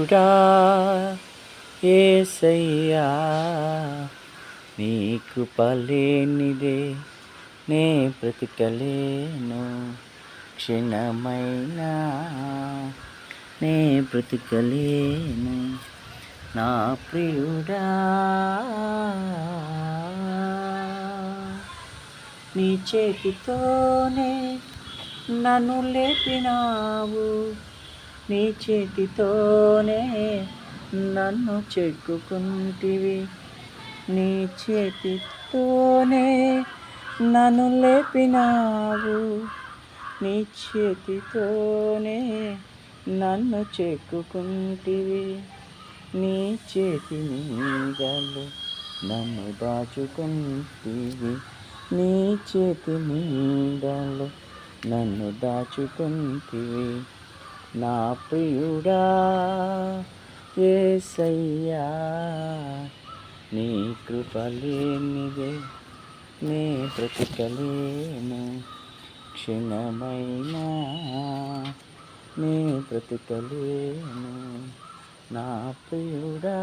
ప్రియుడా యేసయ్యా, నీ కృప లేనిదే నే బ్రతికలేను, క్షణమైనా నే బ్రతికలేను. నా ప్రియుడా, నీ చేతితోనే నన్ను లేపినావు, నీ చేతితోనే నన్ను చెక్కుకుంటివి, నీ చేతితోనే నన్ను లేపినావు, నీ చేతితోనే నన్ను చెక్కుకుంటివి, నీ చేతి నీడలో నన్ను దాచుకుంటివి, నీ చేతి నీడలో నన్ను దాచుకుంటివి. నా ప్రియుడా యేసయ్యా, నీ కృప లేనిదే నే బ్రతికలేను, క్షణమైనా నే బ్రతికలేను. నా ప్రియుడా.